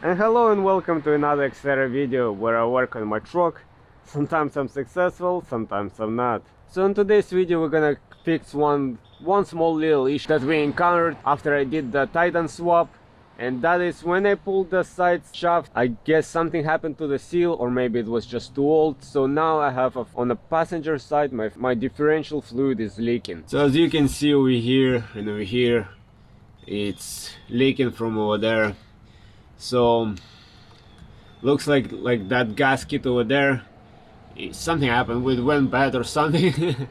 And hello and welcome to another xtera video where I work on my truck. Sometimes I'm successful, sometimes I'm not. So in today's video we're gonna fix one small little issue that we encountered after I did the Titan swap. And that is when I pulled the side shaft, I guess something happened to the seal, or maybe it was just too old. So now I have on the passenger side my differential fluid is leaking. So as you can see over here and over here, it's leaking from over there. So looks like that gasket over there, something happened, it went bad or something.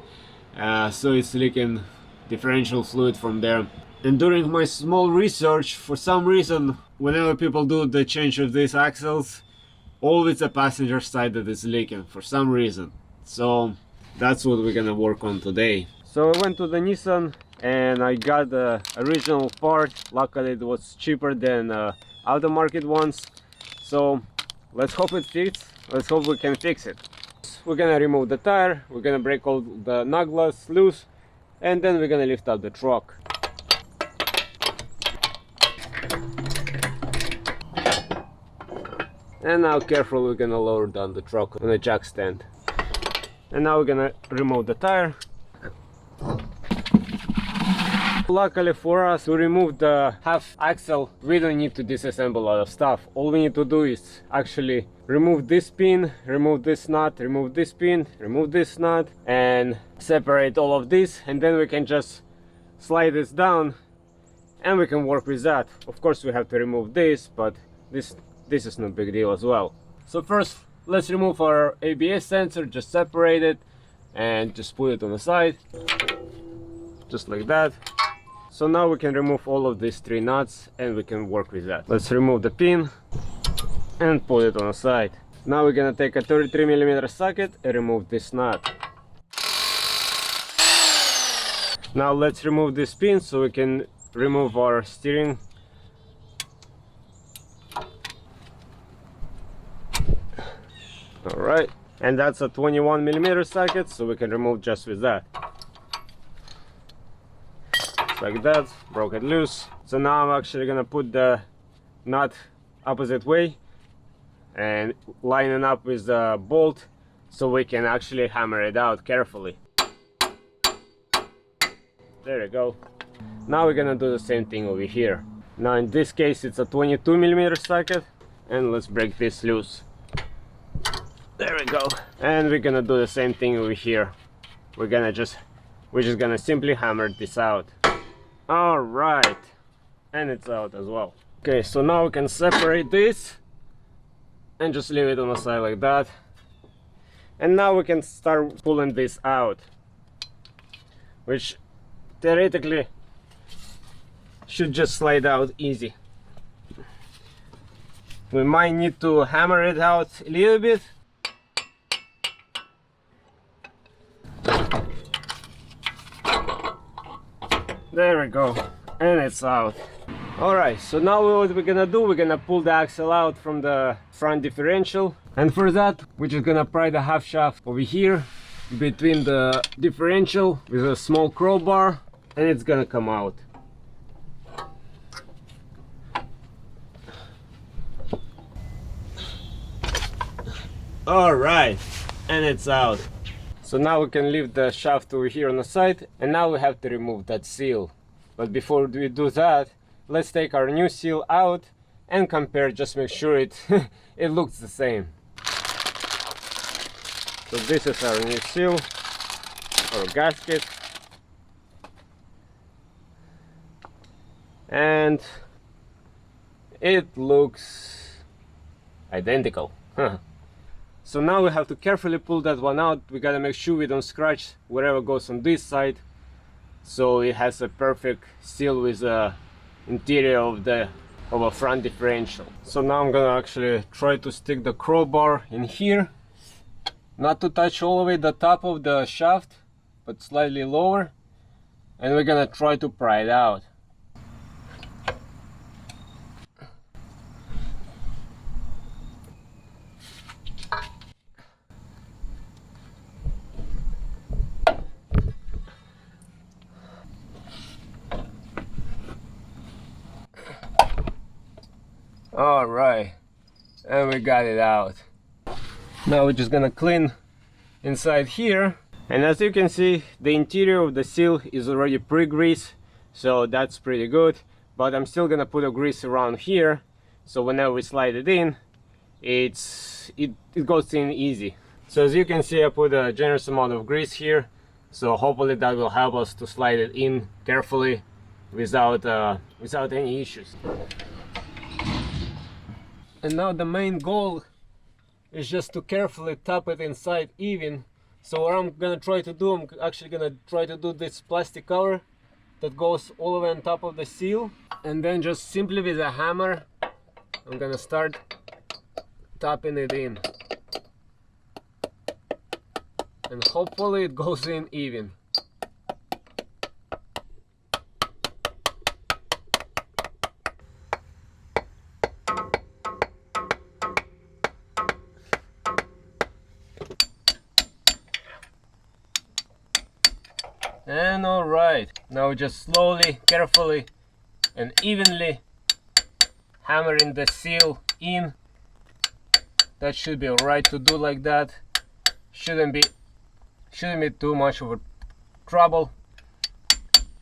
So it's leaking differential fluid from there. And during my small research, for some reason, whenever people do the change of these axles, always the passenger side that is leaking for some reason. So that's what we're gonna work on today. So I went to the Nissan and I got the original part. Luckily it was cheaper than aftermarket ones. So let's hope it fits. Let's hope we can fix it. We're gonna remove the tire, we're gonna break all the nut glass loose, and then we're gonna lift up the truck. And now carefully we're gonna lower down the truck on a jack stand. And now we're gonna remove the tire. Luckily for us, to remove the half axle, we don't need to disassemble a lot of stuff. All we need to do is actually remove this pin, remove this nut, remove this pin, remove this nut, and separate all of this, and then we can just slide this down and we can work with that. Of course we have to remove this, but this is no big deal as well. So first let's remove our ABS sensor, just separate it and just put it on the side, just like that. So now we can remove all of these three nuts and we can work with that. Let's remove the pin and put it on the side. Now we're gonna take a 33mm socket and remove this nut. Now let's remove this pin so we can remove our steering. Alright, and that's a 21mm socket, so we can remove just with that. Like that, broke it loose. So now I'm actually gonna put the nut opposite way and line it up with the bolt so we can actually hammer it out carefully. There we go. Now we're gonna do the same thing over here. Now in this case it's a 22mm socket, and let's break this loose. There we go. And we're gonna do the same thing over here. We're just gonna simply hammer this out. Alright, and it's out as well. Okay, so now we can separate this and just leave it on the side like that. And now we can start pulling this out, which theoretically should just slide out easy. We might need to hammer it out a little bit. There we go, and it's out. Alright, so now what we're gonna do, we're gonna pull the axle out from the front differential, and for that we're just gonna pry the half shaft over here between the differential with a small crowbar, and it's gonna come out. Alright, and it's out. So now we can leave the shaft over here on the side, and now we have to remove that seal. But before we do that, let's take our new seal out and compare, just make sure it looks the same. So this is our new seal, or gasket, and it looks identical. So now we have to carefully pull that one out. We gotta make sure we don't scratch whatever goes on this side, so it has a perfect seal with the interior of a front differential. So now I'm gonna actually try to stick the crowbar in here, not to touch all the way the top of the shaft, but slightly lower, and we're gonna try to pry it out. All right, And we got it out. Now we're just gonna clean inside here, and as you can see, the interior of the seal is already pre-greased, so that's pretty good. But I'm still gonna put a grease around here, so whenever we slide it in, it goes in easy. So as you can see, I put a generous amount of grease here, so hopefully that will help us to slide it in carefully without any issues. And now the main goal is just to carefully tap it inside even. So what I'm gonna try to do, I'm actually gonna try to do this plastic cover that goes all the way on top of the seal, and then just simply with a hammer I'm gonna start tapping it in, and hopefully it goes in even. And alright, now just slowly, carefully and evenly hammering the seal in. That should be alright to do like that. Shouldn't be too much of a trouble.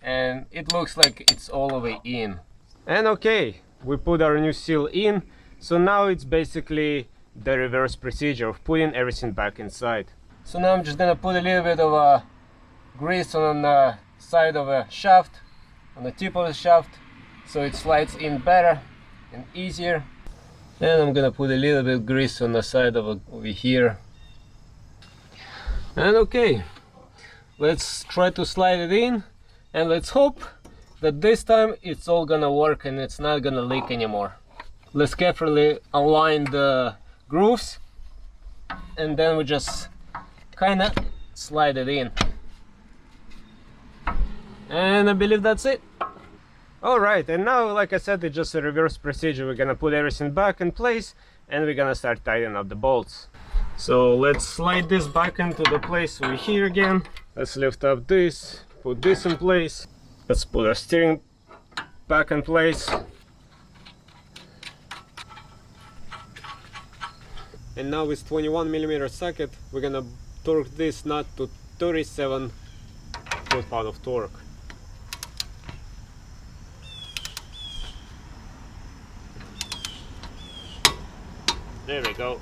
And it looks like it's all the way in. And okay, we put our new seal in. So now it's basically the reverse procedure of putting everything back inside. So now I'm just gonna put a little bit of grease on the side of a shaft, on the tip of the shaft, so it slides in better and easier. And I'm gonna put a little bit of grease on the side of over here. And okay, let's try to slide it in, and let's hope that this time it's all gonna work and it's not gonna leak anymore. Let's carefully align the grooves, and then we just kinda slide it in. And I believe that's it. Alright, and now, like I said, it's just a reverse procedure. We're gonna put everything back in place and we're gonna start tightening up the bolts. So let's slide this back into the place over here again. Let's lift up this, put this in place. Let's put our steering back in place. And now with 21mm socket, we're gonna torque this nut to 37 foot-pound of torque. There we go.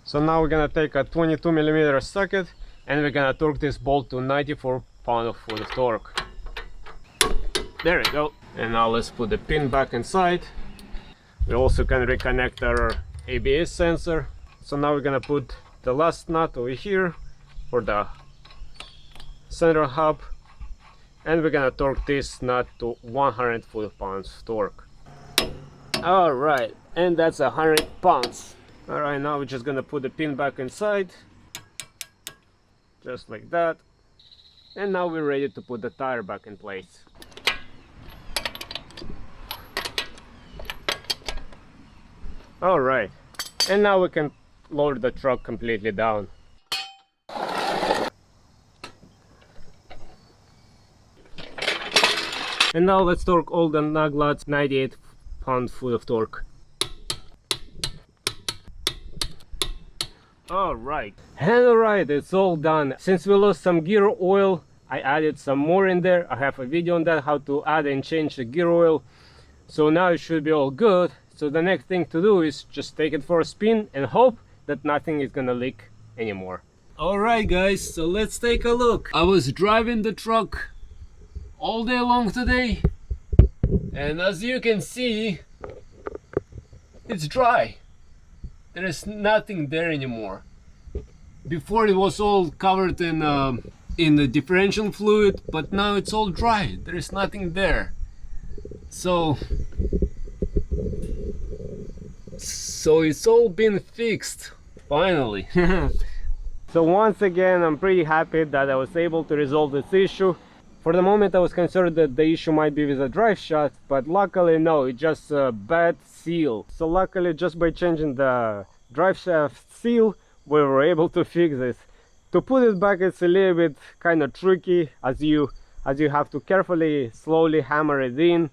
So now we're gonna take a 22mm socket and we're gonna torque this bolt to 94 pound-foot of torque. There we go. And now let's put the pin back inside. We also can reconnect our ABS sensor. So now we're gonna put the last nut over here for the center hub, and we're gonna torque this nut to 100 foot-pounds torque. Alright, and that's 100 pounds. Alright, now we're just gonna put the pin back inside, just like that. And now we're ready to put the tire back in place. Alright, and now we can lower the truck completely down. And now let's torque all the nut nuts, 98 pound-foot of torque. Alright, and alright, it's all done. Since we lost some gear oil, I added some more in there. I have a video on that, how to add and change the gear oil. So now it should be all good. So the next thing to do is just take it for a spin and hope that nothing is gonna leak anymore. Alright guys, so let's take a look. I was driving the truck all day long today, and as you can see, it's dry. There is nothing there anymore. Before it was all covered in the differential fluid, but now it's all dry. There is nothing there. So it's all been fixed finally. So once again, I'm pretty happy that I was able to resolve this issue. For the moment I was concerned that the issue might be with the drive shaft, but luckily no, it's just a bad seal. So luckily, just by changing the drive shaft seal, we were able to fix this. To put it back, it's a little bit kind of tricky, as you have to carefully, slowly hammer it in.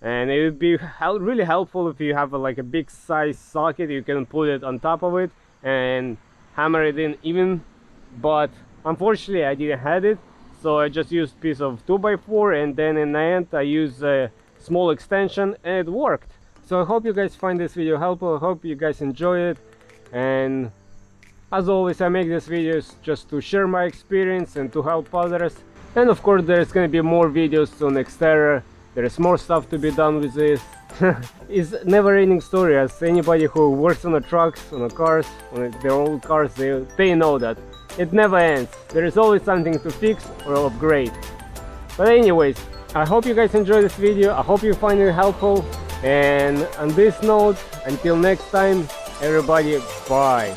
and it would be really helpful if you have like a big size socket. You can put it on top of it and hammer it in even, but unfortunately I didn't have it, so I just used piece of 2x4, and then in the end I used a small extension and it worked. So I hope you guys find this video helpful. I hope you guys enjoy it, and as always I make these videos just to share my experience and to help others. And of course there's gonna be more videos on xtera. There is more stuff to be done with this. It's never-ending story, as anybody who works on the trucks, on the cars, on their old cars, they know that it never ends. There is always something to fix or upgrade. But anyways, I hope you guys enjoy this video. I hope you find it helpful, and on this note, until next time, everybody, bye.